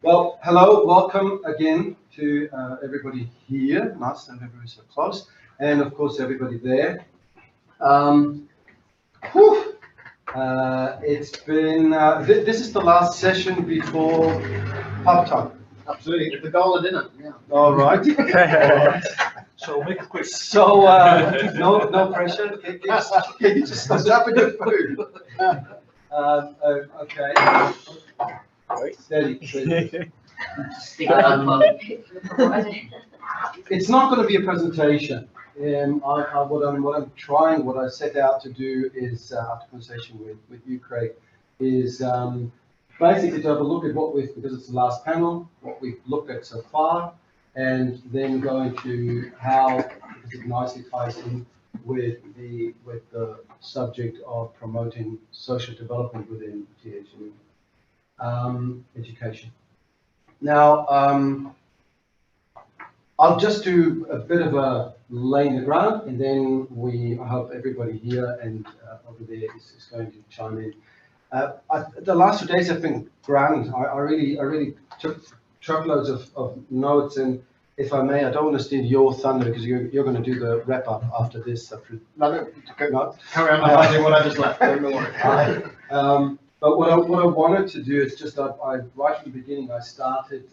Well, hello, welcome again to everybody here. Nice to have everybody so close, and of course everybody there. Um, whew, it's been this is the last session before pub time. Absolutely, it's the goal of dinner. Yeah. All right. All right. So make it quick. So no pressure. Can you just stop with your food? Okay. Steady. It's not going to be a presentation. What I set out to do is, after conversation with you, Craig, is basically to have a look at because it's the last panel, what we've looked at so far, and then go into how, because it nicely ties in with the subject of promoting social development within THE education. Now, I'll just do a bit of a laying the ground, and then I hope everybody here and over there is going to chime in. The last 2 days have been grand. I really took truckloads of notes, and if I may, I don't want to steal your thunder because you're going to do the wrap up after this. No, carry on. I'm doing what I just left. Don't worry. But what I wanted to do is just right from the beginning I started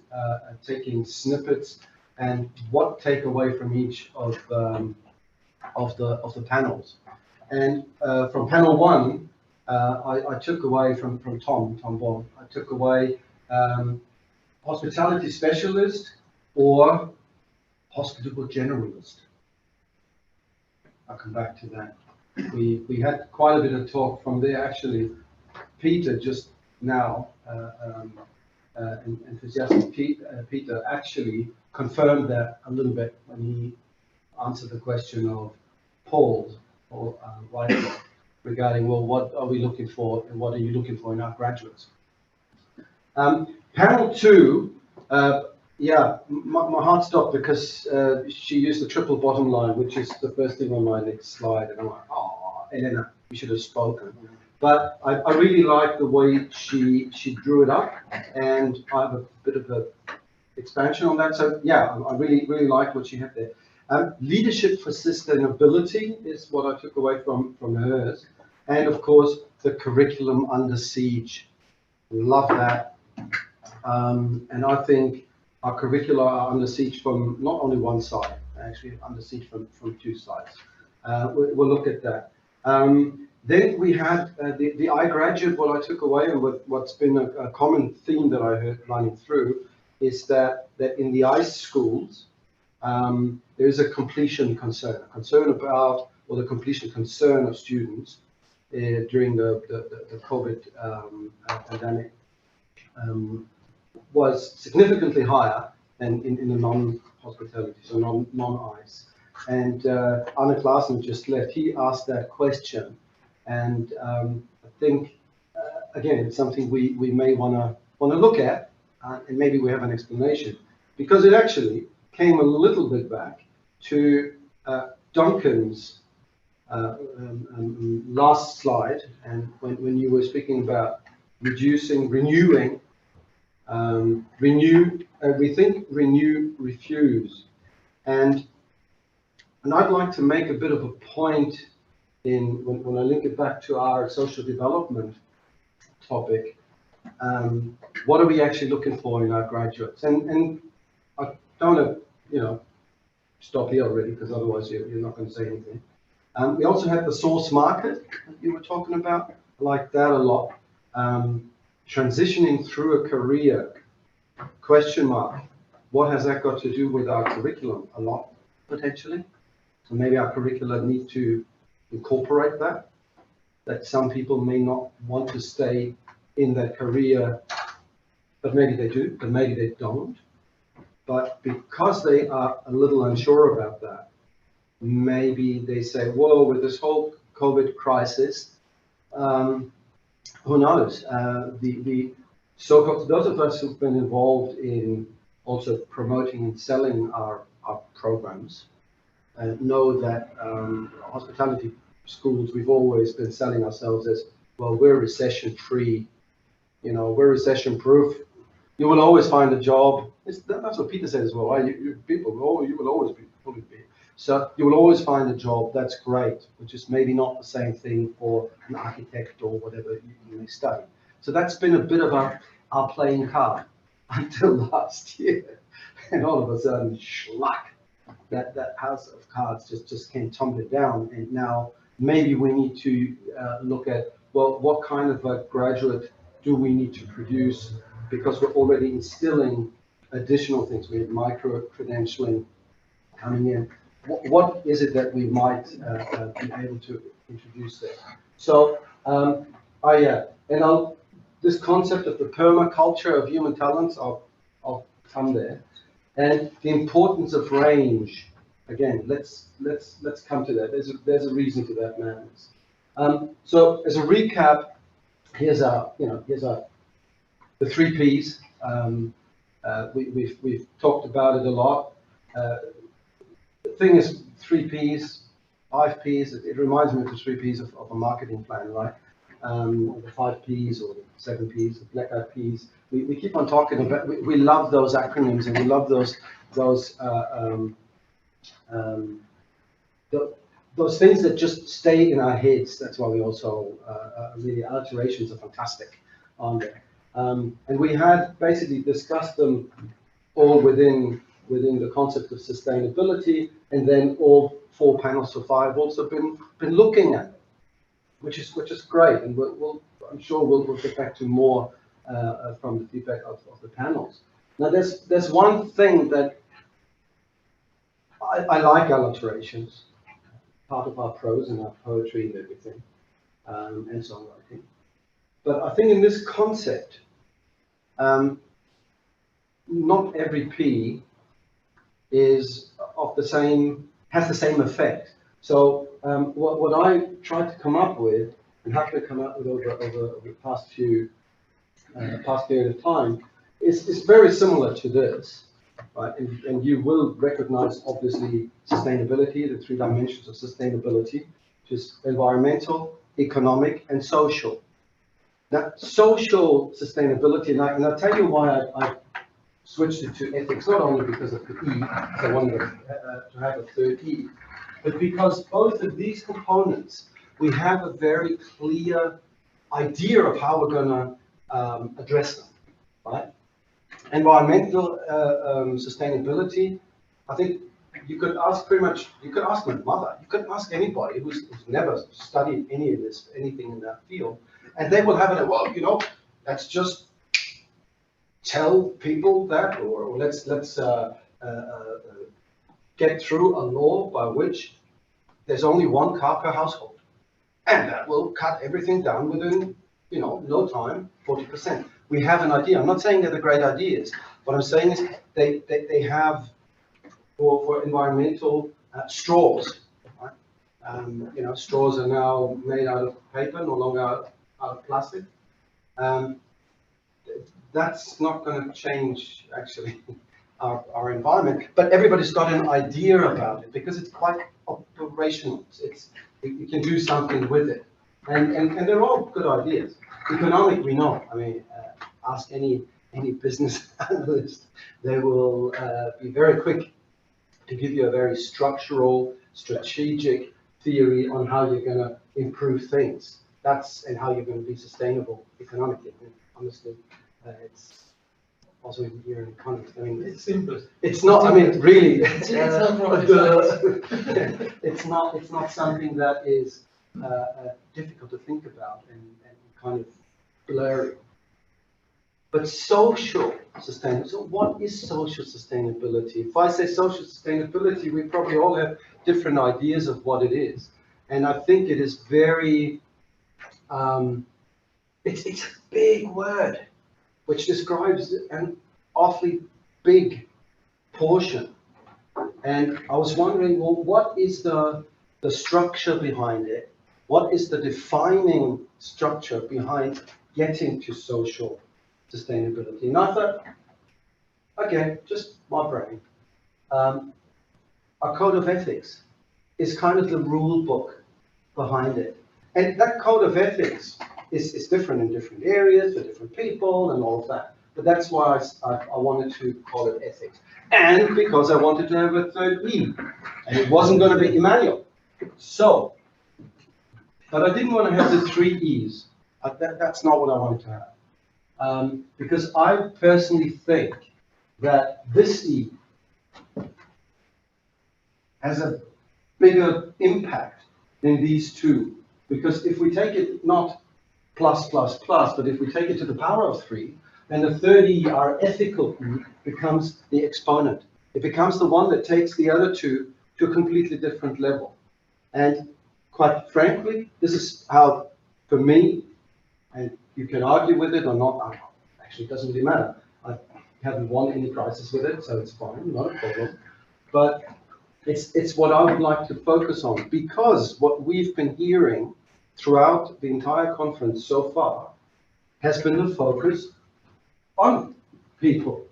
taking snippets and what take away from each of the panels. And from panel one, I took away from Tom Bond. I took away hospitality specialist or hospitable generalist. I'll come back to that. We had quite a bit of talk from there actually. Peter just now, enthusiastic Peter actually confirmed that a little bit when he answered the question of Paul's regarding, well, what are we looking for and what are you looking for in our graduates? Panel two, my heart stopped because she used the triple bottom line, which is the first thing on my next slide, and I'm like, oh, Elena, you should have spoken. But I really like the way she drew it up, and I have a bit of a expansion on that. So yeah, I really like what she had there. Leadership for sustainability is what I took away from hers, and of course the curriculum under siege. Love that, and I think our curricula are under siege from not only one side, actually under siege from two sides. We'll look at that. Then we had the iGraduate. What I took away, and what's been a common theme that I heard running through, is that in the ICE schools, there is a completion concern, about, or the completion concern of students during the COVID pandemic was significantly higher than in the non-hospitality, so non-ICE. And Arne Klaassen just left. He asked that question. And I think, again, it's something we may want to look at, and maybe we have an explanation, because it actually came a little bit back to Duncan's last slide, and when you were speaking about renewing, rethink, renew, refuse, and I'd like to make a bit of a point when I link it back to our social development topic. What are we actually looking for in our graduates? And I don't want to, stop here already, because otherwise you're not going to say anything. We also have the source market that you were talking about. I like that a lot. Transitioning through a career, question mark. What has that got to do with our curriculum? A lot, potentially. So maybe our curricula need to incorporate that some people may not want to stay in that career, but maybe they do, but maybe they don't. But because they are a little unsure about that, maybe they say, whoa, with this whole COVID crisis, who knows? The so-called, those of us who've been involved in also promoting and selling our programs know that hospitality schools, we've always been selling ourselves as, well, we're recession-free, we're recession-proof. You will always find a job. That's what Peter said as well. Right? You will always be fully be. So you will always find a job. That's great, which is maybe not the same thing for an architect or whatever you may study. So that's been a bit of our playing card until last year, and all of a sudden, schluck, that house of cards just came tumbling down. And now maybe we need to look at, well, what kind of a graduate do we need to produce, because we're already instilling additional things. We have micro-credentialing coming in. What is it that we might be able to introduce there? So, this concept of the permaculture of human talents, I'll come there. And the importance of range. Again, let's come to that. There's a reason to that madness. So as a recap, here's the 3 Ps. We've talked about it a lot. The thing is, 3 Ps, 5 Ps. It reminds me of the 3 Ps of a marketing plan, right? The 5 Ps or the 7 Ps, the black eyed peas. We keep on talking about. We love those acronyms, and we love those things that just stay in our heads. That's why we also the alliterations are fantastic on there. And we had basically discussed them all within the concept of sustainability, and then all 4 panels so far have also been looking at it, which is great, and I'm sure we'll get back to more from the feedback of the panels. Now, there's one thing that I like alliterations, part of our prose and our poetry and everything, and songwriting. But I think in this concept, not every P has the same effect. So what I tried to come up with, and have to come up with over the past period of time, is very similar to this, right? And you will recognize obviously sustainability, the 3 dimensions of sustainability, which is environmental, economic, and social. Now, social sustainability, and I'll tell you why I switched it to ethics, not only because of the E, so I wanted to have a 3rd E, but because both of these components, we have a very clear idea of how we're going to address them, right? Environmental sustainability, I think you could ask my mother, you could ask anybody who's never studied anything in that field, and they will have it, well, let's just tell people that, or let's get through a law by which there's only 1 car per household, and that will cut everything down within no time, 40%. We have an idea. I'm not saying they're the great ideas. What I'm saying is they have for environmental straws. Right? Straws are now made out of paper, no longer out of plastic. That's not going to change actually our environment, but everybody's got an idea about it because it's quite operational. You can do something with it, and they're all good ideas. Economic, we know. I mean, ask any business analyst, they will be very quick to give you a very structural, strategic theory on how you're going to improve things. And how you're going to be sustainable economically. And honestly, it's also here in economics. I mean, It's simple. It's not. I mean, really, it's not rocket science. it's not something that is difficult to think about and kind of blurry. But social sustainability. So what is social sustainability? If I say social sustainability, we probably all have different ideas of what it is. And I think it is very, it's a big word, which describes an awfully big portion. And I was wondering, well, what is the structure behind it? What is the defining structure behind getting to social sustainability? And I thought, okay, just my brain. A code of ethics is kind of the rule book behind it. And that code of ethics is different in different areas for different people and all of that. But that's why I wanted to call it ethics. And because I wanted to have a third E. And it wasn't going to be Emmanuel. So, but I didn't want to have the three E's. That's not what I wanted to have. Because I personally think that this E has a bigger impact than these two. Because if we take it not plus, plus, plus, but if we take it to the power of 3, then the third E, our ethical E, becomes the exponent. It becomes the one that takes the other two to a completely different level. And quite frankly, this is how, for me, and you can argue with it or not, actually it doesn't really matter. I haven't won any prizes with it, so it's fine, not a problem. But it's what I would like to focus on, because what we've been hearing throughout the entire conference so far has been the focus on people,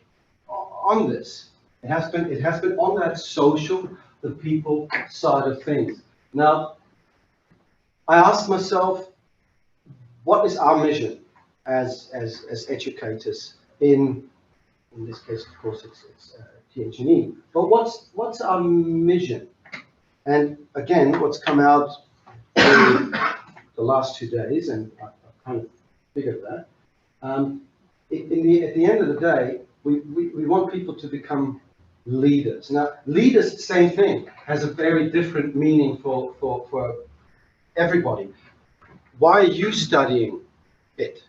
on this. It has been on that social, the people side of things. Now, I asked myself, what is our mission as educators in this case, of course, it's THE. But what's our mission? And again, what's come out in the last 2 days, and I've kind of figured that, at the end of the day, we want people to become leaders. Now, leaders, same thing, has a very different meaning for everybody. Why are you studying it?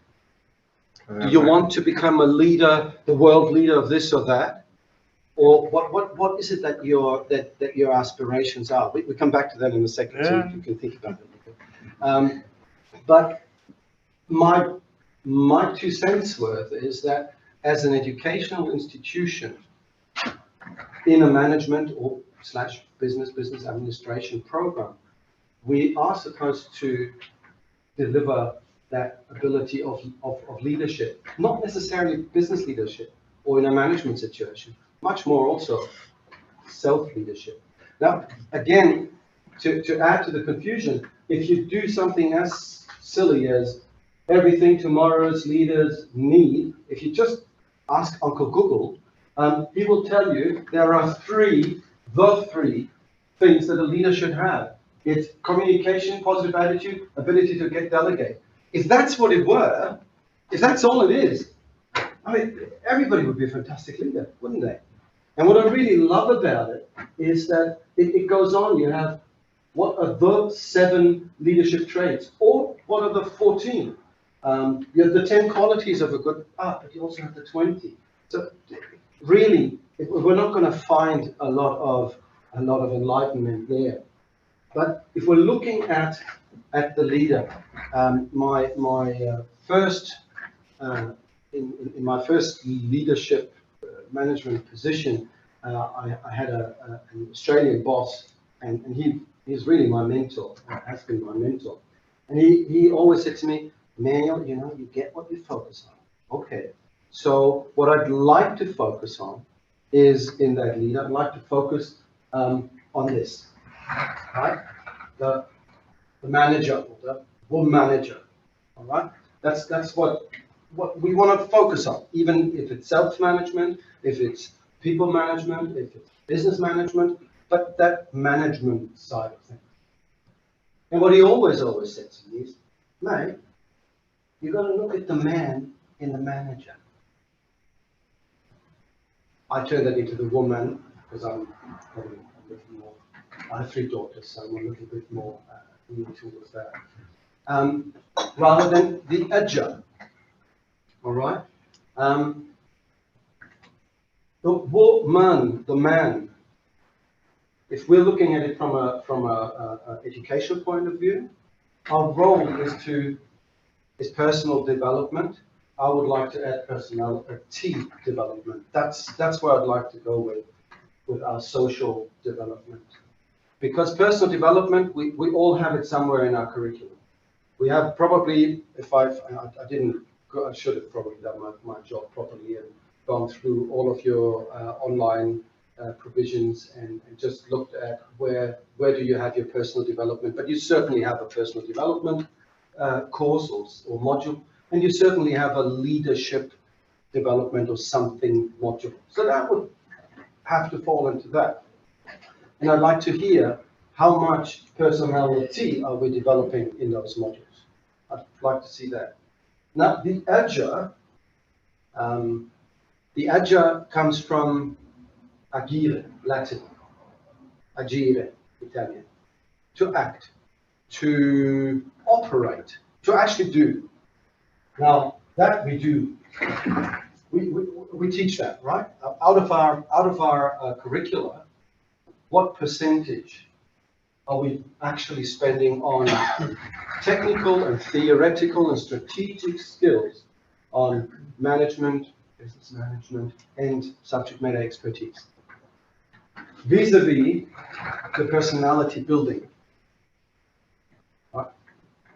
Do you want to become a leader, the world leader of this or that? Or what is it that your aspirations are? We come back to that in a second, so you can think about it. But my 2 cents worth is that as an educational institution in a management or / business administration program, we are supposed to deliver that ability of leadership, not necessarily business leadership or in a management situation, much more also self-leadership. Now, again, to add to the confusion, if you do something as silly as everything tomorrow's leaders need, if you just ask Uncle Google, he will tell you there are the three things that a leader should have. It's communication, positive attitude, ability to delegate. If that's what it were, if that's all it is, I mean, everybody would be a fantastic leader, wouldn't they? And what I really love about it is that it goes on. You have what are the 7 leadership traits, or what are the 14? You have the 10 qualities of a good, but you also have the 20. So really, we're not going to find a lot of enlightenment there. But if we're looking at the leader, my first in my first leadership management position, I had an Australian boss, and he's really my mentor, has been my mentor. And he always said to me, Manuel, you get what you focus on. Okay. So what I'd like to focus on is in that leader, I'd like to focus on this, right? The manager, or the woman manager, all right? That's what we want to focus on, even if it's self-management, if it's people management, if it's business management, but that management side of things. And what he always said to me is, mate, you got to look at the man in the manager. I turned that into the woman because I'm probably a little more. I have 3 daughters, so I'm a little bit more leaning towards that. Rather than the edger. All right. The woman, the man. If we're looking at it from a educational point of view, our role is personal development. I would like to add personality development. That's where I'd like to go with our social development. Because personal development, we all have it somewhere in our curriculum. We have probably, I should have probably done my job properly and gone through all of your online provisions and just looked at where do you have your personal development. But you certainly have a personal development course or module, and you certainly have a leadership development or something module. So that would have to fall into that. And I'd like to hear how much personality are we developing in those modules. I'd like to see that. Now, the agile comes from agire, Latin, agire, Italian, to act, to operate, to actually do. Now, that we do. We teach that, right? Out of our curricula, what percentage are we actually spending on technical and theoretical and strategic skills on management, business management, and subject matter expertise, vis-a-vis the personality building? Right?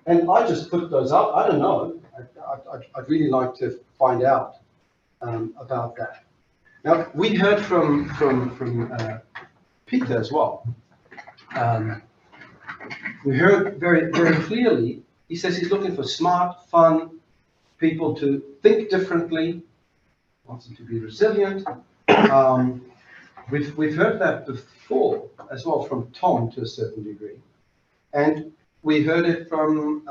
And I just put those up. I don't know. I'd really like to find out about that. Now, we heard from Peter as well. We heard very, very clearly, he says he's looking for smart, fun people to think differently, wants them to be resilient. We've heard that before as well from Tom to a certain degree. And we heard it from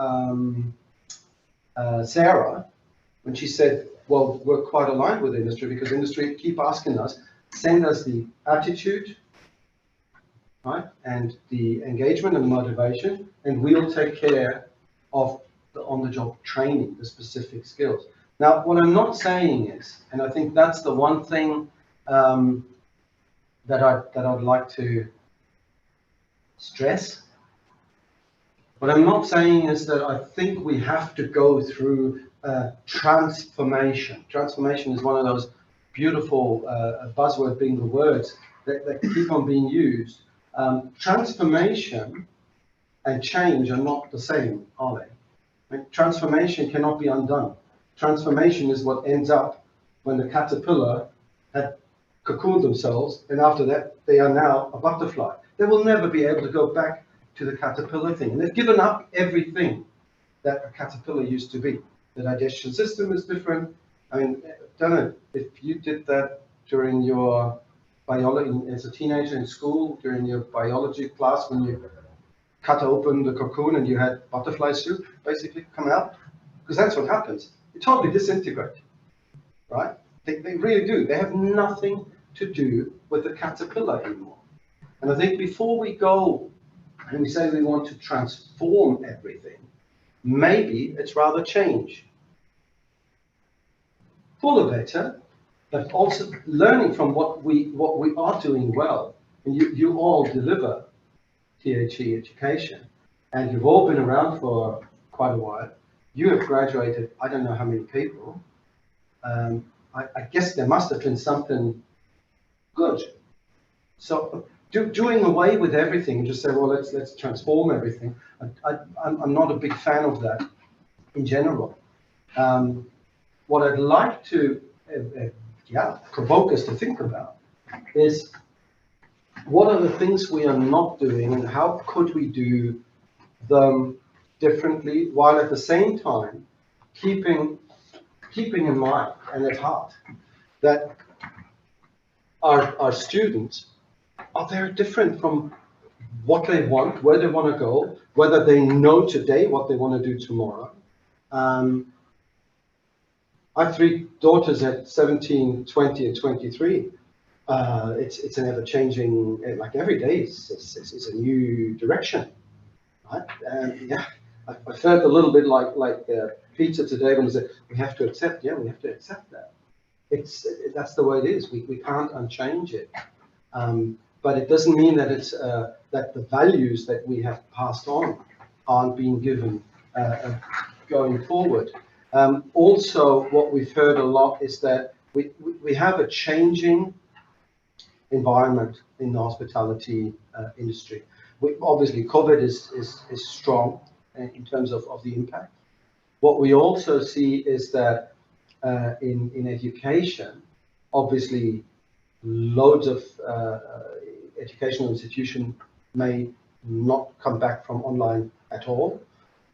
Sarah when she said, well, we're quite aligned with industry because industry keep asking us, send us the attitude, right, and the engagement and motivation, and we'll take care of the on-the-job training, the specific skills. Now, what I'm not saying is, and I think that's the one thing that I'd like to stress. What I'm not saying is that I think we have to go through transformation. Transformation is one of those beautiful buzzword bingo words that keep on being used. Transformation and change are not the same, are they? Right? Transformation cannot be undone. Transformation is what ends up when the caterpillar had cocooned themselves, and after that, they are now a butterfly. They will never be able to go back to the caterpillar thing. And they've given up everything that a caterpillar used to be. The digestion system is different. I mean, I don't know if you did that during your biology, as a teenager in school, during your biology class, when you cut open the cocoon and you had butterfly soup basically come out, because that's what happens. They totally disintegrate, right? They really do. They have nothing to do with the caterpillar anymore. And I think before we go and we say we want to transform everything, maybe it's rather change for the better, but also learning from what we are doing well. And you all deliver THE education, and you've all been around for quite a while. You have graduated, I don't know how many people. I guess there must have been something good. So doing away with everything and just say, well, let's transform everything. I'm not a big fan of that in general. What I'd like to provoke us to think about is what are the things we are not doing and how could we do them differently while at the same time keeping in mind and at heart that our students are very different from what they want, where they want to go, whether they know today what they want to do tomorrow. I have three daughters at 17, 20, and 23. It's an ever-changing, like every day is a new direction, right? I felt a little bit like Peter today when he said, we have to accept, we have to accept that. That's the way it is. We can't unchange it. But it doesn't mean that it's that the values that we have passed on aren't being given going forward. Also, what we've heard a lot is that we have a changing environment in the hospitality industry. Obviously, COVID is strong in terms of the impact. What we also see is that in education, obviously, loads of educational institutions may not come back from online at all,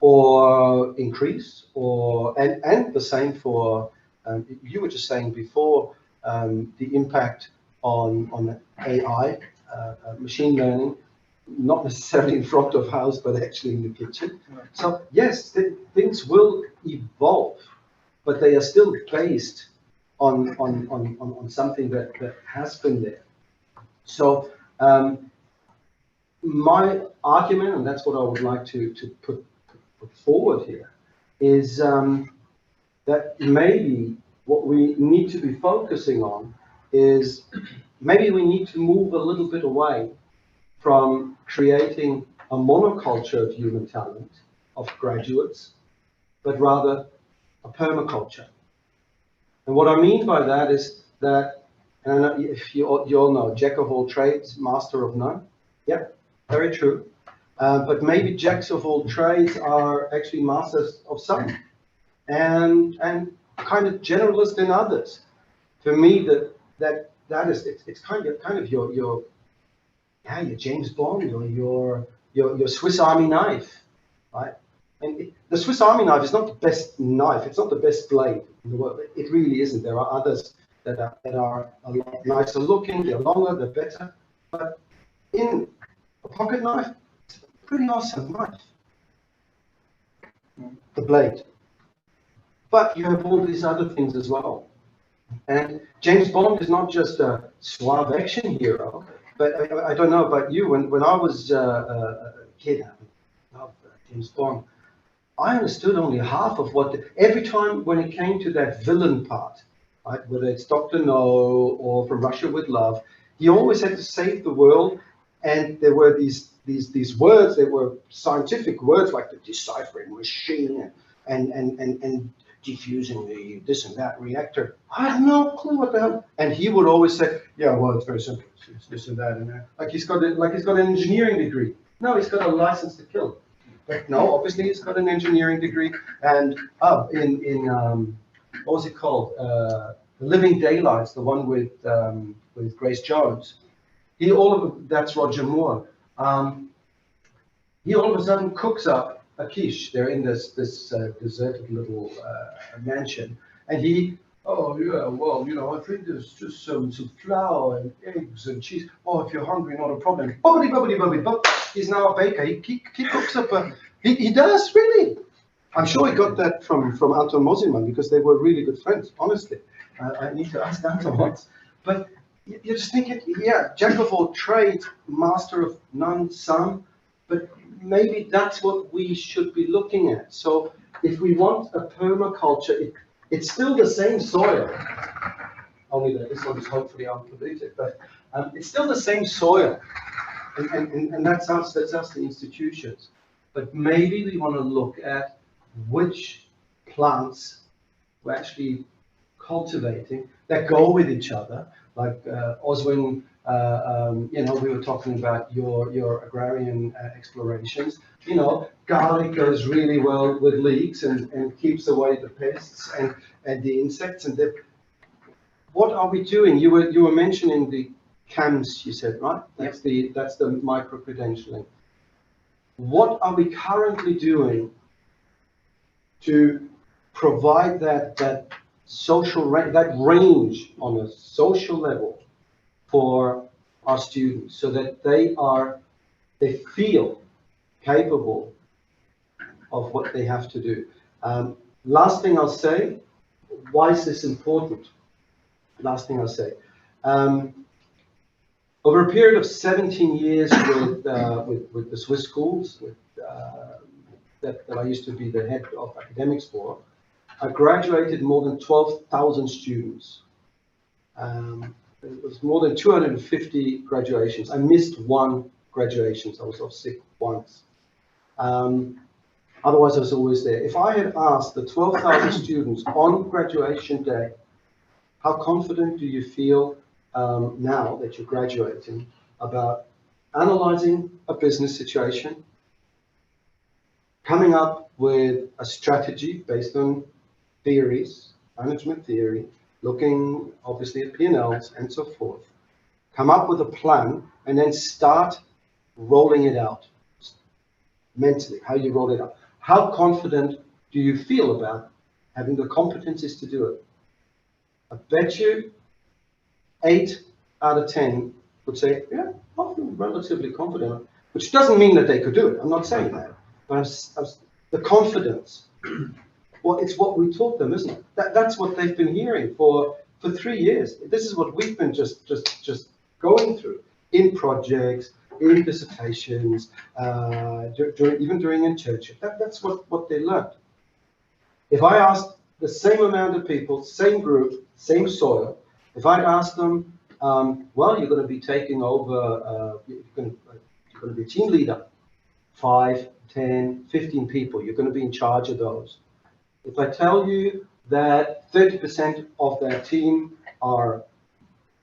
or increase, and the same for You were just saying before the impact on AI, machine learning, not necessarily in front of house, but actually in the kitchen. So yes, things will evolve, but they are still based on something that has been there. So my argument, and that's what I would like to put forward here, is that maybe what we need to be focusing on is maybe we need to move a little bit away from creating a monoculture of human talent, of graduates, but rather a permaculture. And what I mean by that is that, and if you all know, jack of all trades, master of none. Yeah, very true. But maybe jacks of all trades are actually masters of some, and kind of generalist in others. For me, that is it's kind of your James Bond or your Swiss Army knife, right? And the Swiss Army knife is not the best knife. It's not the best blade in the world. It really isn't. There are others that are a lot nicer looking. They're longer. They're better. But in a pocket knife, it's a pretty awesome knife. The blade. But you have all these other things as well. And James Bond is not just a suave action hero. But I don't know about you. When I was a kid, I loved James Bond. I understood only half of what every time when it came to that villain part, right, whether it's Dr. No or From Russia with Love, he always had to save the world, and there were these words. They were scientific words like the deciphering machine and diffusing the this and that reactor. I have no clue what the hell. And he would always say, "Yeah, well, it's very simple. It's this and that and that." Like he's got an engineering degree. No, he's got a license to kill. No, obviously he's got an engineering degree, and in what was it called? The Living Daylights, the one with Grace Jones. That's Roger Moore. He all of a sudden cooks up a quiche. They're in this deserted little mansion, and oh yeah, well, I think there's just some flour and eggs and cheese. Oh, if you're hungry, not a problem. Bubbly, bubbly, bubbly, bubbly. He's now a baker. He cooks up he does, really. I'm sure he got that from Anton Mosimann because they were really good friends, honestly. I need to ask Anton once. But you're just thinking, yeah, jack of all trades, master of none, some. But maybe that's what we should be looking at. So if we want a permaculture, it's still the same soil, only that this one is hopefully unpolluted, but it's still the same soil. And that's us, the institutions. But maybe we want to look at which plants we're actually cultivating that go with each other. Like Oswin, we were talking about your agrarian explorations. Garlic goes really well with leeks and keeps away the pests and the insects. And what are we doing? You were mentioning the CAMS, you said, right? That's the micro-credentialing. What are we currently doing to provide that social that range on a social level for our students, so that they feel capable of what they have to do? Last thing I'll say, why is this important? Last thing I'll say. Over a period of 17 years with the Swiss schools, that I used to be the head of academics for, I graduated more than 12,000 students. It was more than 250 graduations. I missed one graduation, so I was off sick once. Otherwise, I was always there. If I had asked the 12,000 students on graduation day, how confident do you feel now that you're graduating about analyzing a business situation, coming up with a strategy based on theories, management theory, looking obviously at P&Ls and so forth, come up with a plan and then start rolling it out mentally, how you roll it out. How confident do you feel about having the competencies to do it? I bet you 8 out of 10 would say, yeah, I feel relatively confident, which doesn't mean that they could do it. I'm not saying that. But the confidence, well, it's what we taught them, isn't it? That's what they've been hearing for 3 years. This is what we've been just going through in projects, in dissertations, even during internship. That's what they learned. If I asked the same amount of people, same group, same soil, if I'd asked them, well, you're going to be taking over, you're going to be a team leader, 5, 10, 15 people, you're going to be in charge of those. If I tell you that 30% of their team are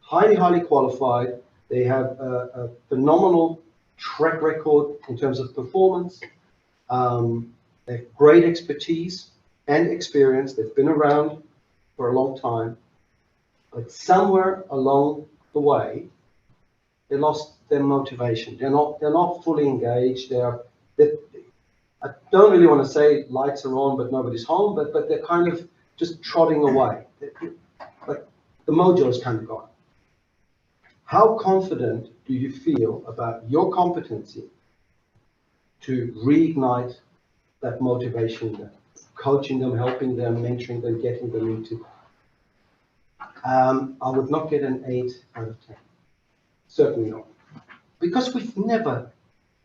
highly qualified, they have a phenomenal track record in terms of performance, they have great expertise and experience, they've been around for a long time, but somewhere along the way, they lost their motivation. They're not fully engaged. I don't really want to say lights are on, but nobody's home, but they're kind of just trotting away. Like the mojo is kind of gone. How confident do you feel about your competency to reignite that motivation, coaching them, helping them, mentoring them, getting them into? I would not get an 8 out of 10. Certainly not. Because we've never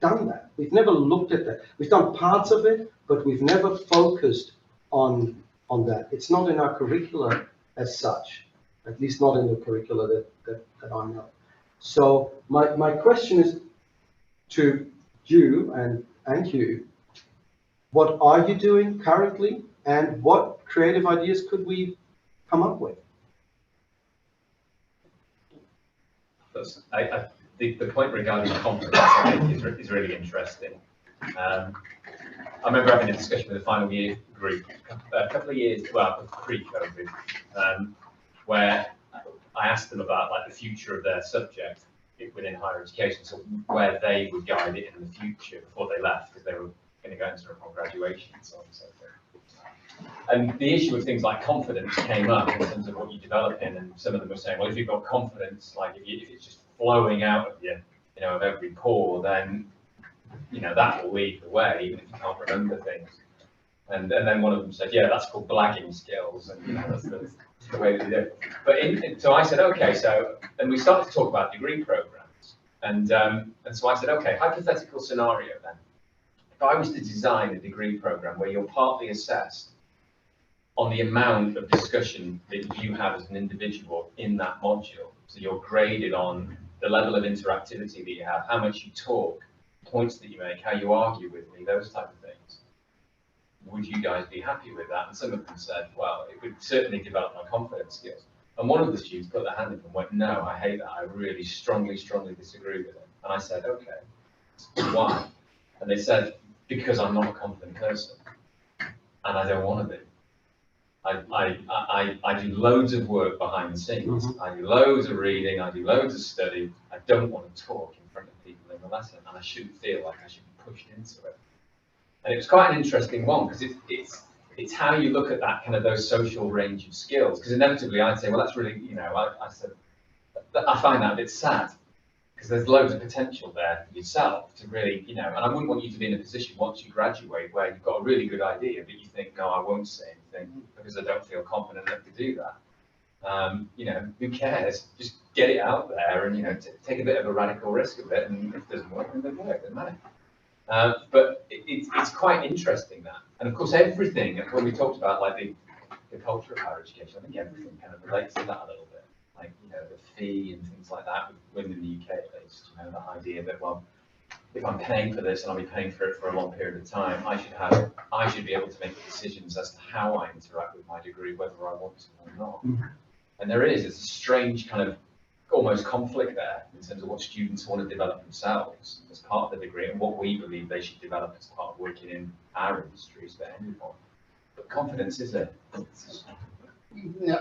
done that. We've never looked at that. We've done parts of it, but we've never focused on that. It's not in our curricula as such, at least not in the curricula that I know. So my question is to you and you, what are you doing currently, and what creative ideas could we come up with? The point regarding confidence, I think, is really interesting. I remember having a discussion with a final year group a couple of years, well, pre-COVID, where I asked them about like the future of their subject within higher education, so where they would guide it in the future before they left, because they were going to go into upon graduation and so on and so forth. And the issue of things like confidence came up in terms of what you develop in, and some of them were saying, well, if you've got confidence, like if it's just flowing out of you, of every pore, then, that will lead the way, even if you can't remember things. And then one of them said, yeah, that's called blagging skills, and that's the way we do it. But so I said, okay, and we started to talk about degree programs, and so I said, okay, hypothetical scenario then. If I was to design a degree program where you're partly assessed on the amount of discussion that you have as an individual in that module, so you're graded on the level of interactivity that you have, how much you talk, points that you make, how you argue with me, those type of things. Would you guys be happy with that? And some of them said, well, it would certainly develop my confidence skills. And one of the students put their hand up and went, no, I hate that. I really strongly disagree with it. And I said, okay, why? And they said, because I'm not a confident person and I don't want to be. I do loads of work behind the scenes. Mm-hmm. I do loads of reading. I do loads of study. I don't want to talk in front of people in the lesson, and I shouldn't feel like I should be pushed into it. And it was quite an interesting one, because it's how you look at that kind of those social range of skills. Because inevitably I'd say, well, that's really, I said, I find that a bit sad, because there's loads of potential there for yourself to really, and I wouldn't want you to be in a position once you graduate where you've got a really good idea, but you think, no, I won't say anything because I don't feel confident enough to do that. Who cares? Just get it out there and, take a bit of a radical risk of it, and if it doesn't work, then it doesn't work, it doesn't matter. But it's quite interesting that. And of course, everything, when we talked about like the culture of higher education, I think everything kind of relates to that a little bit. Like, the fee and things like that, within the UK at least, that idea that, well, if I'm paying for this and I'll be paying for it for a long period of time, I should be able to make decisions as to how I interact with my degree, whether I want to or not. Mm-hmm. And it's a strange kind of almost conflict there in terms of what students want to develop themselves as part of the degree and what we believe they should develop as part of working in our industries for anyone. But confidence is Yeah,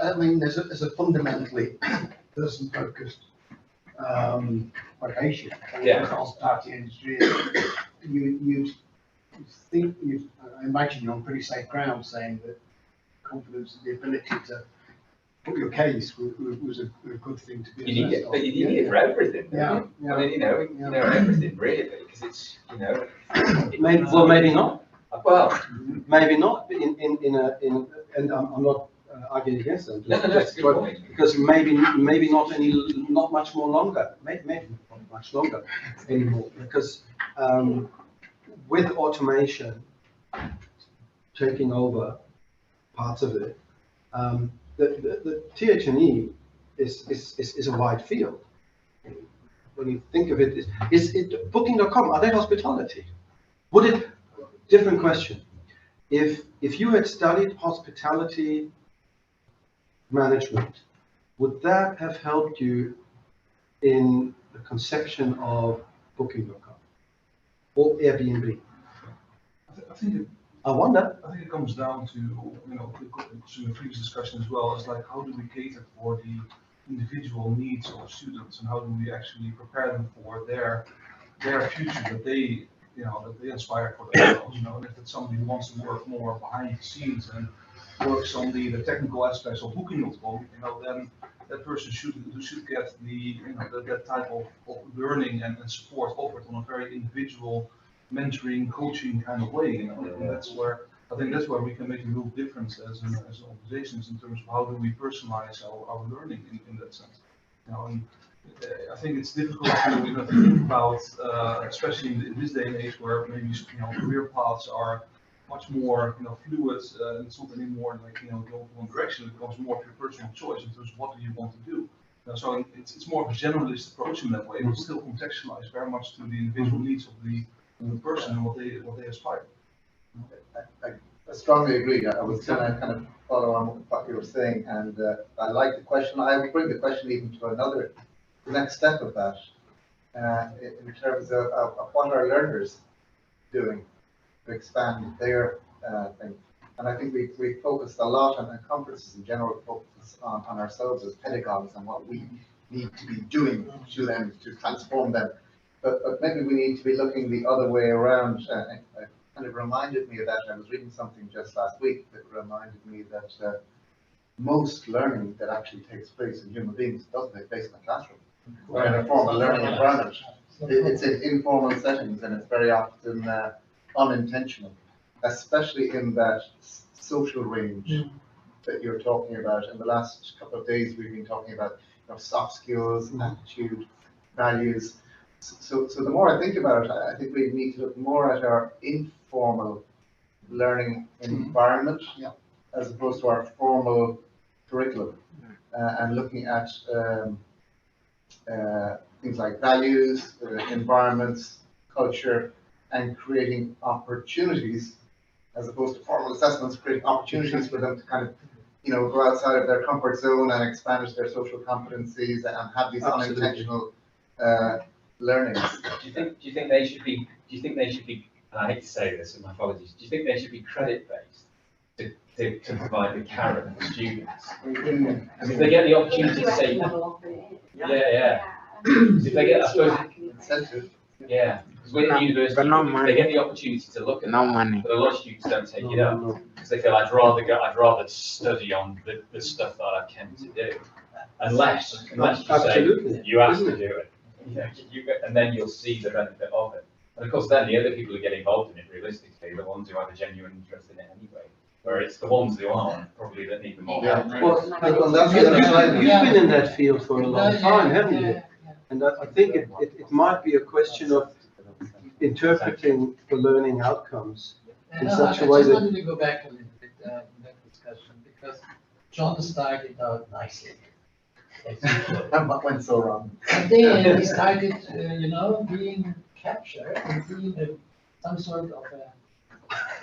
I mean, there's a fundamentally person-focused vocation in the hospitality industry. I imagine you're on pretty safe ground saying that confidence is the ability to put your case was a good thing to be. You need it, but you need it for everything. Yeah, I mean, you know, everything really, because it's, you know. Well, maybe not. Well, Maybe not. And I'm not arguing against them. that's a good point. Because maybe not much more longer. Maybe not much longer anymore. Because with automation taking over parts of it, the TH&E is a wide field. When you think of it, is it Booking.com? Are they hospitality? Would it? Different question. If you had studied hospitality management, would that have helped you in the conception of Booking.com or Airbnb? I wonder. I think it comes down to, to the previous discussion as well, is like, how do we cater for the individual needs of students, and how do we actually prepare them for their future that they, that they inspire for themselves, and if it's somebody who wants to work more behind the scenes and works on the technical aspects of Booking.com, then that person should get that type of learning and support offered on a very individual mentoring, coaching kind of way, and that's where we can make a real difference as an organizations in terms of how do we personalize our learning in that sense. And I think it's difficult to think about, especially in this day and age where maybe career paths are much more fluid. It's not anymore like go one direction. It becomes more of your personal choice in terms of what do you want to do. So it's more of a generalist approach in that way, but still contextualized very much to the individual needs of the person and what they aspire. I strongly agree. I was going to kind of follow on what you were saying, and I like the question. I would bring the question even to the next step of that, in terms of what are learners doing to expand their thing. And I think we focused a lot on the conferences in general, focus on ourselves as pedagogues and what we need to be doing to them to transform them. But maybe we need to be looking the other way around. It kind of reminded me of that. I was reading something just last week that reminded me that most learning that actually takes place in human beings doesn't take place in a classroom or in a formal learning environment. It's in informal settings, and it's very often unintentional, especially in that social range that you're talking about. In the last couple of days, we've been talking about soft skills, attitude, values. So the more I think about it, I think we need to look more at our informal learning environment as opposed to our formal curriculum, and looking at things like values, environments, culture, and creating opportunities as opposed to formal assessments, creating opportunities for them to kind of go outside of their comfort zone and expand their social competencies and have these unintentional learnings. Do you think they should be? And I hate to say this, and my apologies. Do you think they should be credit based to provide the carrot for students? Because if they get the opportunity to say, if they get, I suppose, Incentive. because when at university, they get the opportunity to look at that, but a lot of students don't take it up because they feel I'd rather study on the stuff that I came to do, unless you say you have to do it. And then you'll see the benefit of it. And of course, then the other people who get involved in it, realistically, are the ones who have a genuine interest in it anyway. Where it's the ones who aren't probably that need the more help. Well, that's the other side. You've been in that field for a long time, haven't you? And I think it might be a question of interpreting the learning outcomes in such a way I just that. wanted to go back a little bit in that discussion, because John started out nicely. And what went so wrong? And then he started, being captured and being some sort of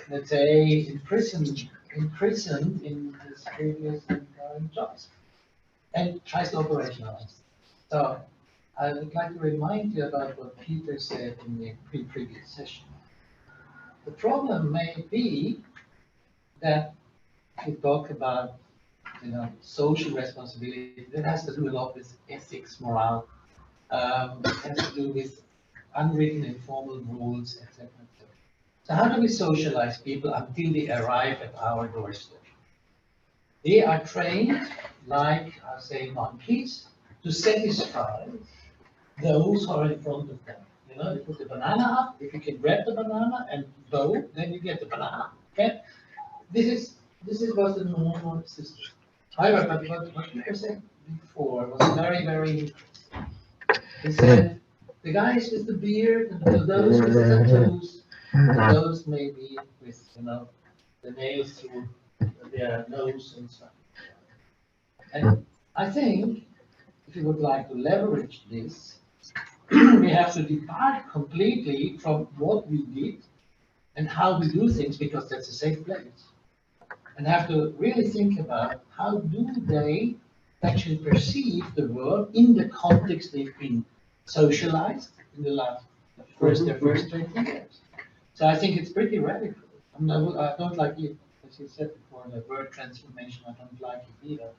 let's say, imprisoned in his previous and current jobs, and tries to operationalize. So I would like to remind you about what Peter said in the previous session. The problem may be that if you talk about social responsibility, that has to do a lot with ethics, morale, has to do with unwritten informal rules, etc. So how do we socialize people until they arrive at our doorstep? They are trained like, I say, monkeys to satisfy those who are in front of them. You know, you put the banana up, if you can grab the banana and go, then you get the banana, okay? This is what the normal system. However, but what you were saying before was very, very interesting. He said, the guys with the beard and those with the tattoos, those maybe with, you know, the nails through their nose and stuff. And I think if you would like to leverage this, we have to depart completely from what we did and how we do things, because that's a safe place. And have to really think about how do they actually perceive the world in the context they've been socialized in the last their first 20 years. So I think it's pretty radical. I don't like it, as you said before, the word transformation, I don't like it either.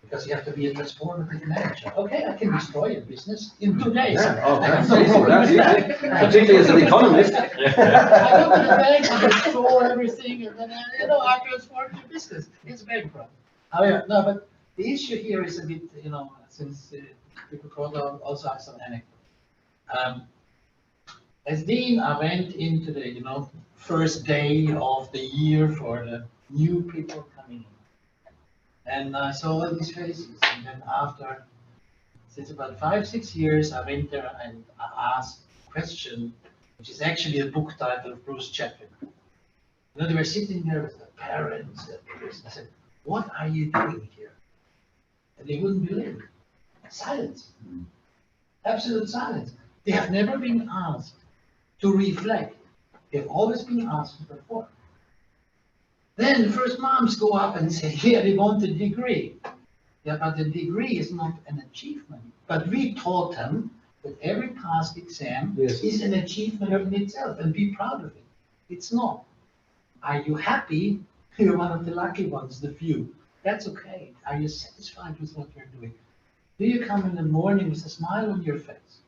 Because you have to be a transformative manager. Okay, I can destroy a business in 2 days. Yeah, oh, I have that's no easy, problem that's with easy. that. Particularly as an economist. I go to the bank, I destroy everything, and then, you know, I transform the business. It's bankrupt. However, no, but the issue here is a bit, you know, since people brought up also have some anecdote. As dean, I went into the, you know, first day of the year for the new people coming in. And I saw all these faces, and then after, since about 5, 6 years, I went there and I asked a question, which is actually a book title of Bruce Chapman. You know, they were sitting there with their parents, and I said, what are you doing here? And they wouldn't believe it. Silence. Absolute silence. They have never been asked to reflect. They've always been asked to perform. Then the first moms go up and say, yeah, they want a degree. Yeah, but the degree is not an achievement. But we taught them that every passed exam is an achievement in itself, and be proud of it. It's not. Are you happy? You're one of the lucky ones, the few. That's okay. Are you satisfied with what you're doing? Do you come in the morning with a smile on your face?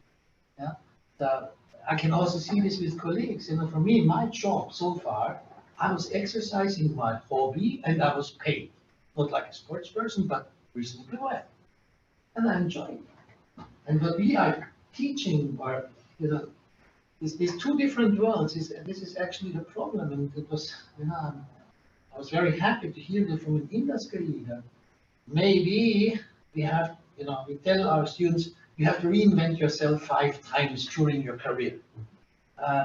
Yeah. So I can also see this with colleagues. You know, for me, my job so far, I was exercising my hobby and I was paid. Not like a sports person, but reasonably well. And I enjoy it. And what we are teaching are, you know, these 2 different worlds. This is actually the problem. And it was, you know, I was very happy to hear that from an industry leader. Maybe we have, you know, we tell our students, you have to reinvent yourself 5 times during your career.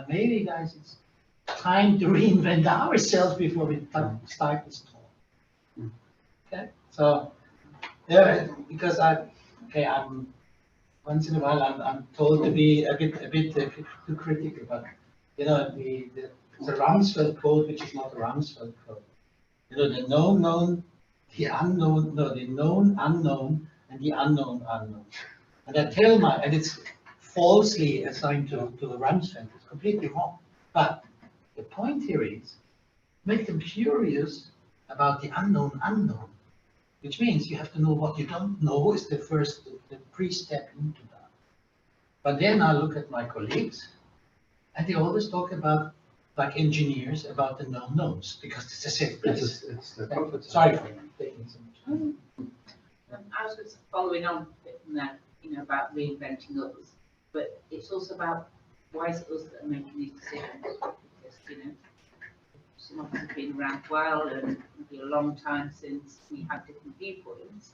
Maybe, guys, it's time to reinvent ourselves before we start this talk. Okay, so yeah, because I'm once in a while I'm told to be a bit too critical, but you know the Rumsfeld quote, which is not a Rumsfeld quote. You know, the known, the unknown, no, the known unknown, and the unknown unknown. And I tell and it's falsely assigned to the Rumsfeld. It's completely wrong. But the point here is, make them curious about the unknown unknown, which means you have to know what you don't know is the first, the pre-step into that. But then I look at my colleagues, and they always talk about, like engineers, about the known knowns, because it's a safe place. It's the comfort zone. Sorry for taking so much. I was just following on from that, you know, about reinventing us, but it's also about why is it us that are making these decisions? Because, you know, some of us have been around a while and it'll be a long time since we had different viewpoints.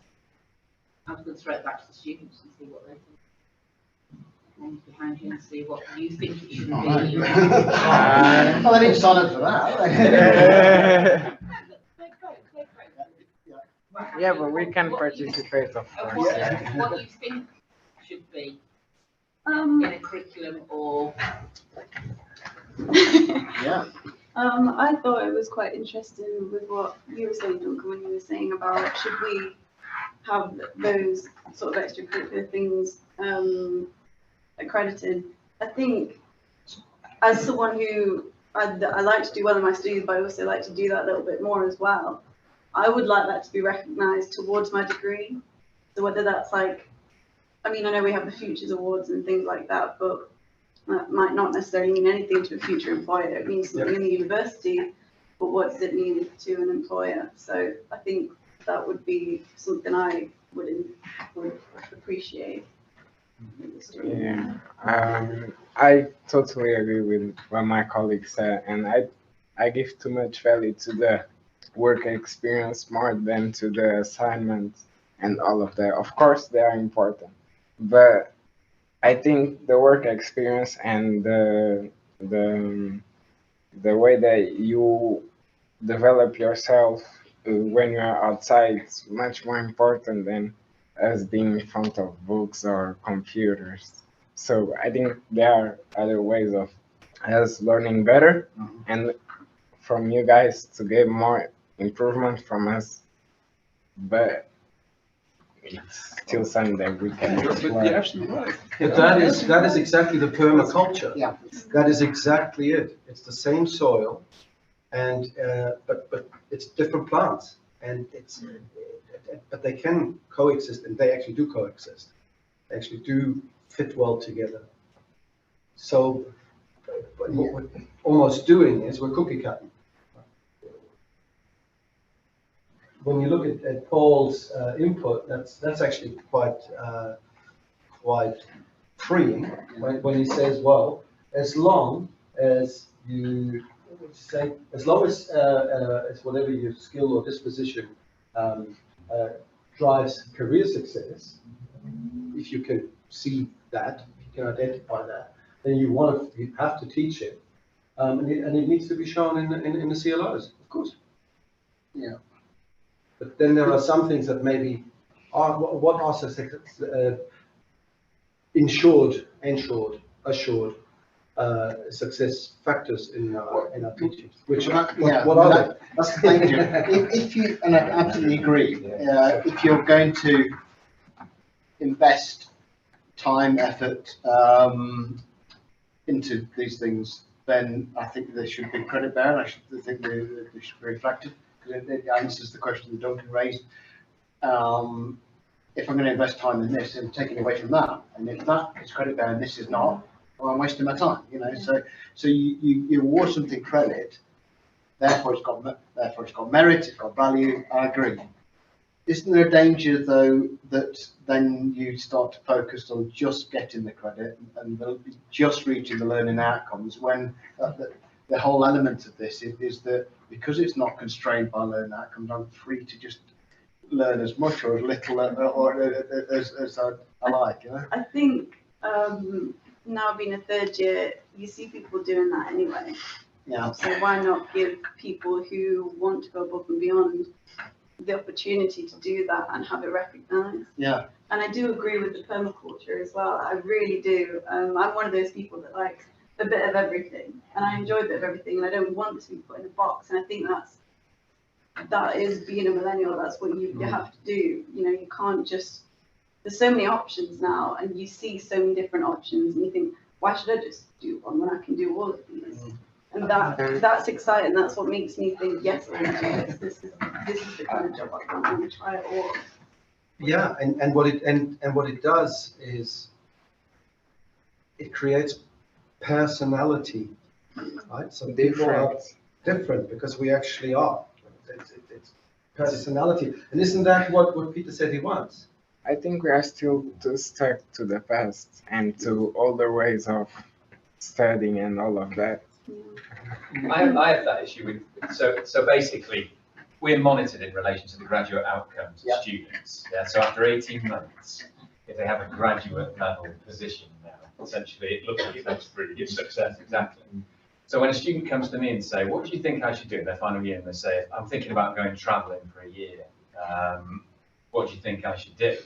I was going to throw it back to the students and see what they think. And behind you and see what you think it should be. Well, I need sonnet for that. Yeah, but we can participate, of course. What you think should be in a curriculum or Yeah. I thought it was quite interesting with what you were saying, Duncan, when you were saying about should we have those sort of extracurricular things accredited. I think as someone who I like to do well in my studies, but I also like to do that a little bit more as well. I would like that to be recognised towards my degree. So whether that's like, I mean, I know we have the Futures Awards and things like that, but that might not necessarily mean anything to a future employer. It means something in the university, but what does it mean to an employer? So I think that would be something I would appreciate. Yeah, I totally agree with what my colleague said, and I give too much value to the work experience more than to the assignments and all of that. Of course, they are important, but I think the work experience and the the way that you develop yourself when you are outside is much more important than us being in front of books or computers. So I think there are other ways of us learning better and from you guys to get more improvement from us, but it's still something that we can explore. You're absolutely right. But that is exactly the permaculture. Yeah. That is exactly it. It's the same soil, and but it's different plants, and but they can coexist, and they actually do coexist. They actually do fit well together. So what we're almost doing is we're cookie cutting. When you look at Paul's input, that's actually quite freeing when he says, well, as long as you say, as long as whatever your skill or disposition drives career success, if you can see that, if you can identify that, then you have to teach it, and it needs to be shown in the CLOs, of course. Yeah. But then there are some things that maybe are what are assured success factors in our teachings. Which what are they? That's the danger. If you, and I absolutely agree, if you're going to invest time, effort into these things, then I think there should be credit bearing. I think they should be reflected, because it answers the question that Duncan raised. If I'm going to invest time in this and taking away from that, and if that is credit bearing, this is not, well, I'm wasting my time. You know, so you award something credit, therefore it's got merit, it's got value. I agree. Isn't there a danger though that then you start to focus on just getting the credit and just reaching the learning outcomes, when the whole element of this is that because it's not constrained by learning outcomes, I'm free to just learn as much or as little or as I like, you know? I think now being a third year, you see people doing that anyway. Yeah. So why not give people who want to go above and beyond the opportunity to do that and have it recognised? Yeah. And I do agree with the permaculture as well. I really do. I'm one of those people that likes a bit of everything, and I enjoy a bit of everything, and I don't want to be put in a box. And I think that is being a millennial. That's what you have to do. You know, you can't just. There's so many options now, and you see so many different options, and you think, why should I just do one when I can do all of these? And that's exciting. That's what makes me think, yes, I want to do this. This is the kind of job I want. I want to try it all. Yeah, and what it does is it creates personality, right? So people are different because we actually are. It's personality, and isn't that what Peter said he wants? I think we are still too stuck to the past and to older ways of studying and all of that. I have that issue with, so basically, we're monitored in relation to the graduate outcomes of students. Yeah, so after 18 months, if they have a graduate level position now, essentially it looks like that's really good success, exactly. So when a student comes to me and say, what do you think I should do in their final year? And they say, I'm thinking about going traveling for a year. What do you think I should do?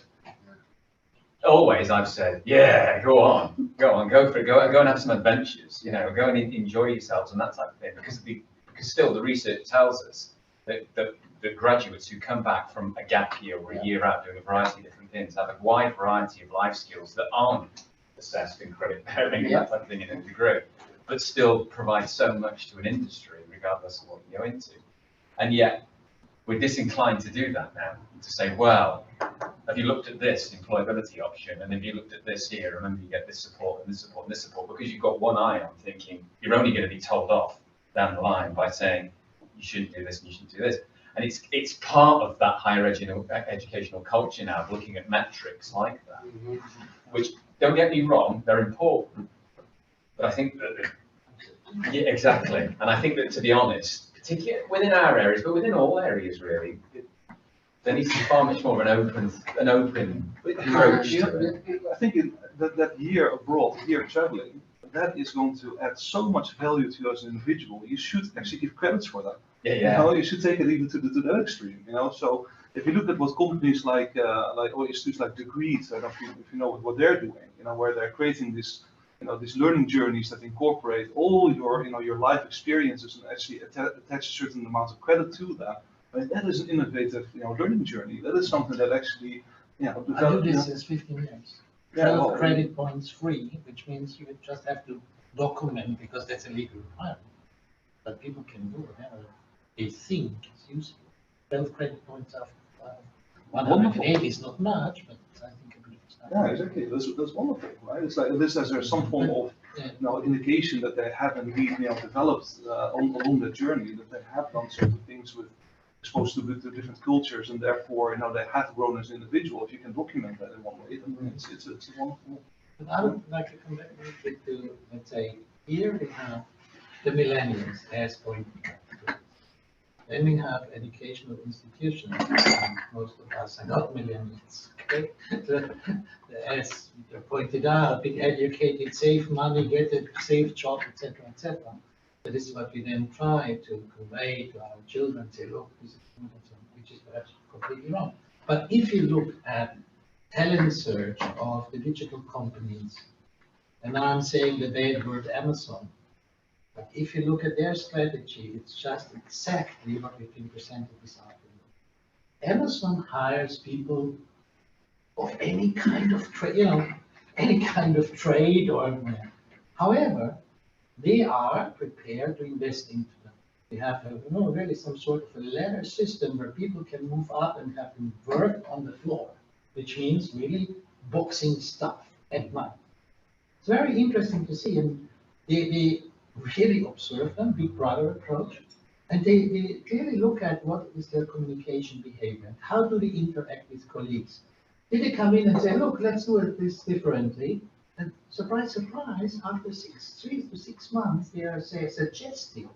Always I've said, yeah, go for it, go and have some adventures, you know, go and enjoy yourselves and that type of thing, because still the research tells us that the graduates who come back from a gap year or a year out doing a variety of different things have a wide variety of life skills that aren't assessed in credit bearing and that type of thing in a degree, but still provide so much to an industry regardless of what you go into. And yet we're disinclined to do that now, to say, well, have you looked at this employability option? And have you looked at this here? Remember, you get this support and this support and this support, because you've got one eye on thinking you're only going to be told off down the line by saying you shouldn't do this and you shouldn't do this. And it's part of that higher educational culture now, looking at metrics like that, which, don't get me wrong, they're important. But I think that, yeah, exactly. And I think that, to be honest, particularly within our areas, but within all areas really, there needs to be far much more of an open approach to it. I think that year abroad, year traveling, that is going to add so much value to you as an individual. You should actually give credits for that. Yeah, You yeah. know, you should take it even to the extreme. You know, so if you look at what companies like or institutes like Degrees, I don't know if you know what they're doing. You know, where they're creating this, you know, these learning journeys that incorporate all your, you know, your life experiences and actually attach a certain amount of credit to that. I mean, that is an innovative, you know, learning journey. That is something that actually, you know, I do this since 15 years. Yeah, 12 well, credit points free, which means you just have to document because that's a legal requirement. But people can do whatever they think is useful. 12 credit points of 180 is not much, but I think a bit of stuff. yeah, exactly. That's wonderful, right? It's like this as there's some form of, Yeah. you know, indication that they have indeed, you know, developed along the journey, that they have done certain things with exposed to different cultures, and therefore, you know, they have grown as an individual. If you can document that in one way, then it's a wonderful. But I would like to come back a little bit to, let's say, here we have the millennials as pointing out. Then we have educational institutions. Most of us are not millennials. Okay? As you pointed out, being educated, save money, get a safe job, etc., etc. So this is what we then try to convey to our children. Say, look, this is which is perhaps completely wrong. But if you look at talent search of the digital companies, and I'm saying the bad word Amazon. But if you look at their strategy, it's just exactly what we can present this afternoon. Amazon hires people of any kind of trade, you know, any kind of trade or. However, they are prepared to invest into them. They have, really some sort of a ladder system where people can move up and have them work on the floor, which means really boxing stuff at night. It's very interesting to see, and they really observe them, Big Brother approach, and they clearly look at what is their communication behavior, how do they interact with colleagues. Did they come in and say, look, let's do this differently? And surprise, surprise, after 3 to 6 months, they are suggesting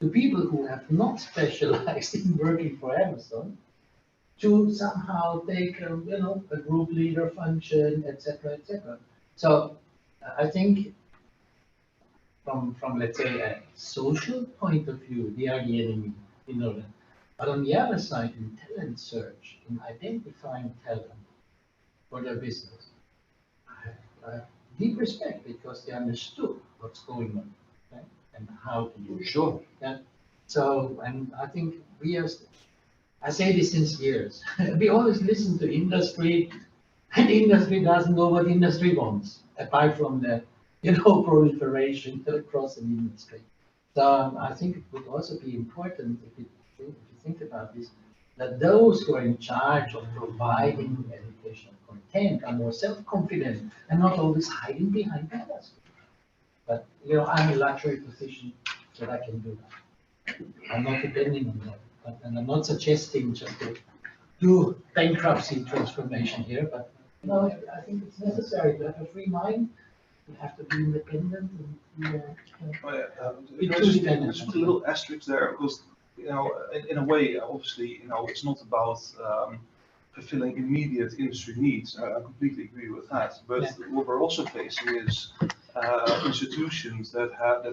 to people who have not specialized in working for Amazon to somehow take, a group leader function, etc., etc. So I think from let's say a social point of view, they are the enemy, that. But on the other side, in talent search, in identifying talent for their business, I have deep respect because they understood what's going on, right? And how to do it. Sure. Yeah. So, and I think I say this since years, we always listen to industry, and industry doesn't know what industry wants, apart from the, proliferation across the industry. So I think it would also be important, if you think about this, that those who are in charge of providing educational content are more self-confident and not always hiding behind others. But, I'm in a luxury position that I can do that. I'm not depending on that. And I'm not suggesting just to do bankruptcy transformation here, but, I think it's necessary to have a free mind. You have to be independent and Just put a little asterisk there because, in a way, obviously, it's not about fulfilling immediate industry needs. I completely agree with that. But what we're also facing is institutions that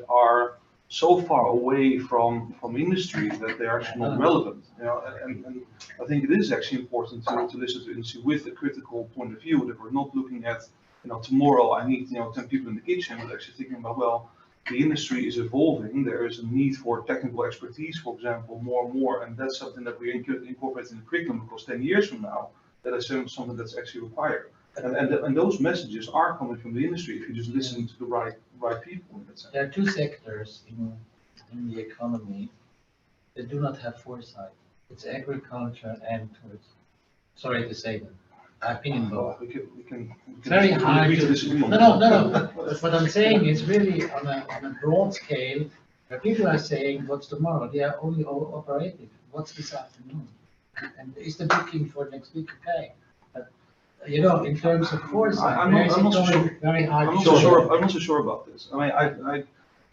are so far away from industry that they're actually not relevant. And I think it is actually important to listen to industry with a critical point of view, that we're not looking at, tomorrow I need 10 people in the kitchen, but actually thinking about, well, the industry is evolving. There is a need for technical expertise, for example, more and more, and that's something that we incorporate in the curriculum, because 10 years from now, that is something that's actually required. And those messages are coming from the industry if you just listen to the right people in that sense. There are two sectors in the economy that do not have foresight. It's agriculture and tourism. Sorry to say that. I've been in both. We can It's very hard agree to disagree on No. that. But what I'm saying is really on a broad scale, where people are saying, what's tomorrow? They are only all operative. what's this afternoon? And is the booking for next week okay? But, you know, in terms of foresight, I'm not so sure. very hard. I'm to not so say. sure. I'm not so sure about this. I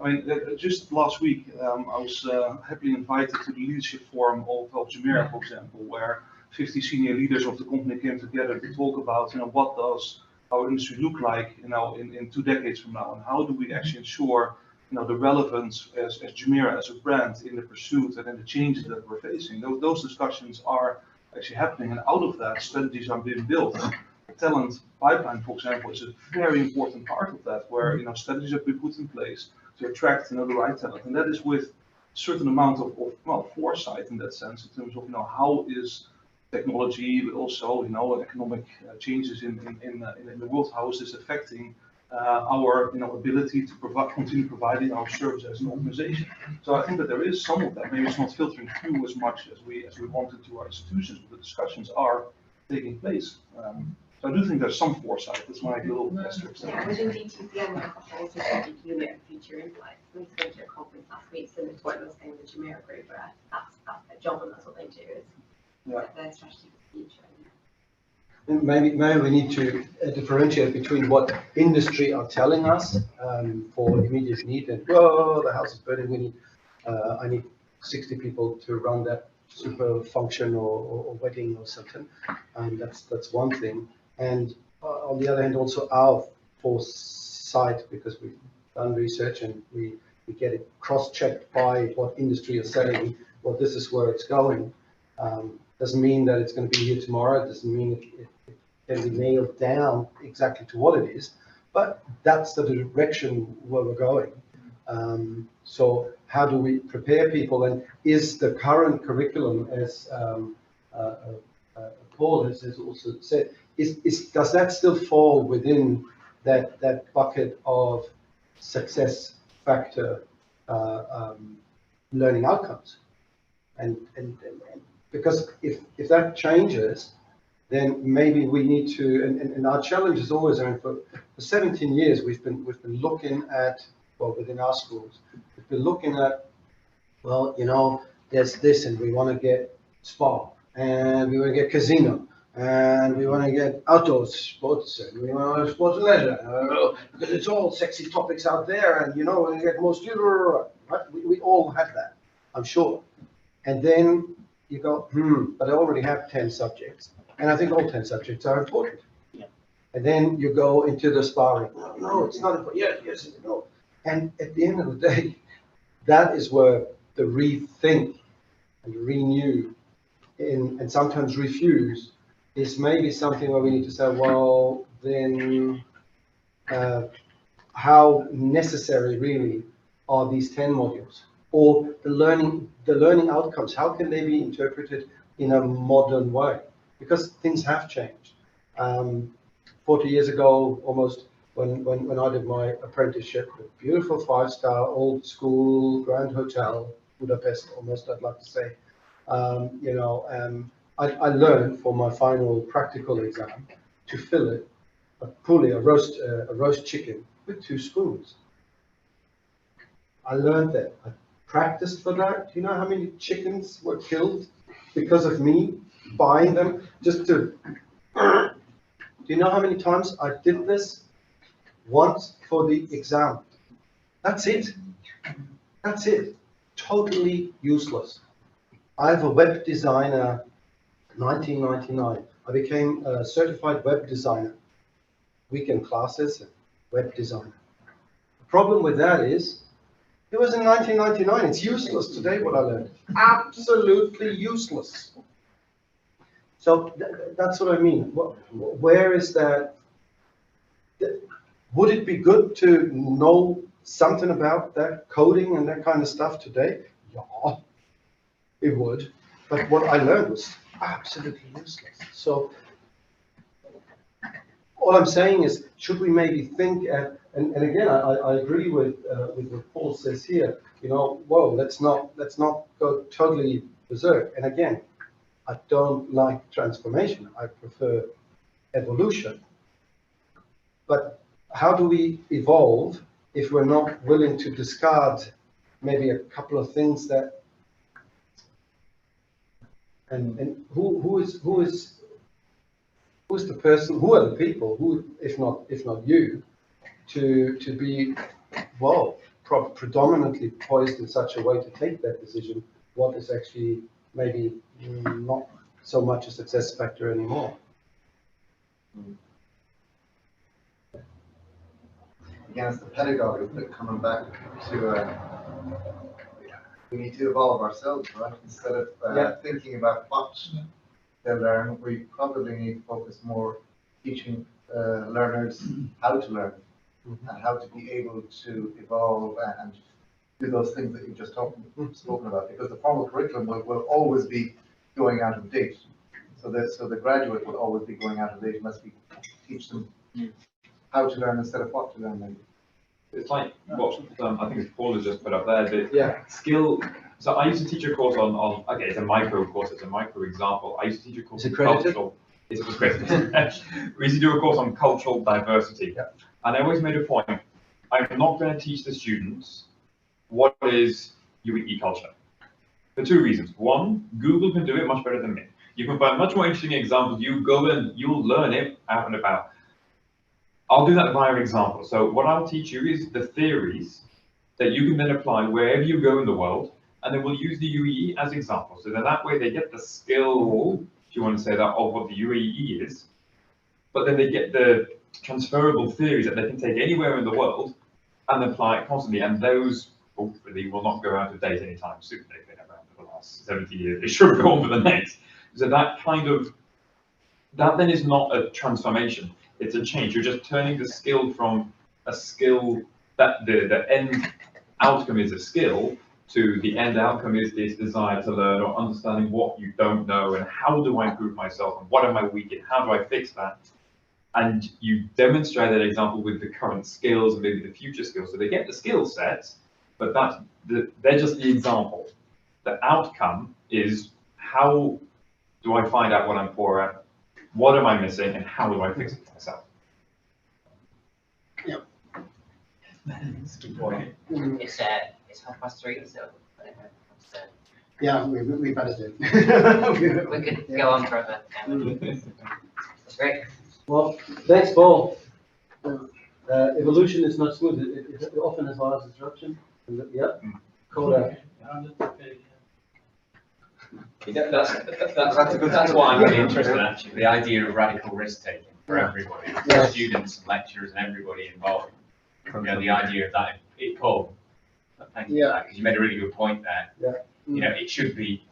mean, just last week, I was happily invited to the leadership forum of Jumeirah, for example, where 50 senior leaders of the company came together to talk about, what does our industry look like, in 2 decades from now, and how do we actually ensure, the relevance as Jumeirah as a brand in the pursuit and in the changes that we're facing. Those discussions are actually happening, and out of that, strategies are being built. The talent pipeline, for example, is a very important part of that, where strategies have been put in place to attract the right talent, and that is with a certain amount of foresight in that sense, in terms of how is technology, but also economic changes in the world, how is this affecting our ability to continue providing our service as an organization. So I think that there is some of that. Maybe it's not filtering through as much as we want into our institutions, but the discussions are taking place. So I do think there's some foresight. That's my little asterisk. Yeah, within DTCM, like the whole strategic unit and future insights. We went to a conference last week, similar to what I was saying with the Jumeirah group, but that's their job and that's what they do, is set their strategy for the future. And maybe we need to differentiate between what industry are telling us for immediate need, and the house is burning, we need I need 60 people to run that super function or wedding or something, and that's one thing. And on the other hand, also our foresight, because we've done research and we get it cross-checked by what industry is saying, well, this is where it's going. Doesn't mean that it's going to be here tomorrow. It doesn't mean it can be nailed down exactly to what it is, but that's the direction where we're going. So how do we prepare people, and is the current curriculum, as Paul has also said, does that still fall within that bucket of success factor learning outcomes? And because if that changes, then maybe we need to, and our challenge is always, for 17 years we've been looking at, within our schools, we've been looking at, there's this, and we want to get spa, and we want to get casino, and we want to get outdoor sports, and we want to sports and leisure, because it's all sexy topics out there, and we get more students, right? We all have that, I'm sure. And then you go, but I already have 10 subjects, and I think all 10 subjects are important. Yeah. And then you go into the sparring. No, it's not important. Yes, no. And at the end of the day, that is where the rethink and renew and sometimes refuse is maybe something where we need to say, well, then how necessary really are these 10 modules? Or the learning outcomes, how can they be interpreted in a modern way? Because things have changed. 40 years ago, almost, when I did my apprenticeship, a beautiful 5-star old school grand hotel, Budapest almost, I'd like to say. I learned for my final practical exam to fillet a roast chicken with 2 spoons. I learned that. I practiced for that. Do you know how many chickens were killed because of me buying them just to? Do you know how many times I did this? Once for the exam. That's it. That's it. Totally useless. I'm a web designer. 1999. I became a certified web designer. Weekend classes, web designer. The problem with that is, it was in 1999. It's useless today, what I learned. Absolutely useless. So that's what I mean. Where is that? Would it be good to know something about that coding and that kind of stuff today? Yeah, it would. But what I learned was absolutely useless. So all I'm saying is, should we maybe think, and again, I agree with what Paul says here, let's not go totally berserk. And again, I don't like transformation. I prefer evolution. But how do we evolve if we're not willing to discard maybe a couple of things that And who's the person, who are the people, who, if not you, to be, well, predominantly poised in such a way to take that decision, what is actually maybe not so much a success factor anymore. Again, it's the pedagogy, but coming back to, we need to evolve ourselves, right? Instead of thinking about what they learn, we probably need to focus more teaching learners how to learn and how to be able to evolve and do those things that you've just spoken about, because the formal curriculum will always be going out of date. So the graduate will always be going out of date unless we teach them how to learn instead of what to learn. Maybe. It's like what I think it's Paul has just put up there. The Yeah. skill. So I used to teach a course on okay, it's a micro course. It's a micro example. I used to teach a course Is it on credited? cultural. It's accredited. We used to do a course on cultural diversity, and I always made a point. I'm not going to teach the students what is UE culture for two reasons. One, Google can do it much better than me. You can find much more interesting examples. You go and you'll learn it out and about. I'll do that via example. So what I'll teach you is the theories that you can then apply wherever you go in the world, and then we'll use the UEE as examples. So then that way they get the skill, if you want to say that, of what the UEE is, but then they get the transferable theories that they can take anywhere in the world and apply it constantly. And those hopefully will not go out of date anytime soon. They've been around for the last 70 years. They should go on for the next. So that then is not a transformation. It's a change. You're just turning the skill from a skill that the end outcome is a skill to the end outcome is this desire to learn or understanding what you don't know and how do I improve myself and what am I weak in? How do I fix that? And you demonstrate that example with the current skills and maybe the future skills. So they get the skill sets, but they're just the example. The outcome is how do I find out what I'm poor at? What am I missing and how do I fix it myself? Yep. It's a good point. It's 3:30, so. Yeah, we better do. We could go on forever. That's great. Well, thanks, Paul. Evolution is not smooth. It often has a lot of disruption. Yeah, cool. That's what I'm really interested in, actually, the idea of radical risk taking for everybody, for students and lecturers and everybody involved. You know, the idea of that, Paul, thank you for that, because you made a really good point there. Yeah. You know, it should be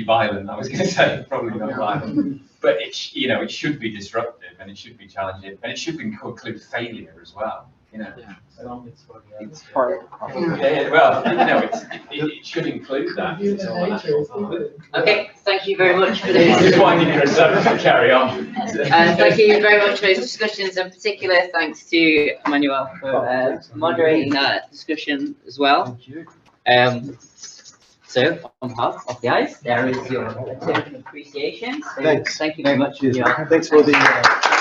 violent, I was going to say, probably not violent, but it should be disruptive and it should be challenging and it should include failure as well, you know. It's part of it. Well, you know, it should include that. Okay, thank you very much for This this. is why you can carry on. Thank you very much for those discussions, and particular thanks to Emmanuel for moderating that discussion as well. Thank you. So, on behalf of the ICE, there is your token of appreciation. So Thanks. Thank you very much. Thanks for the.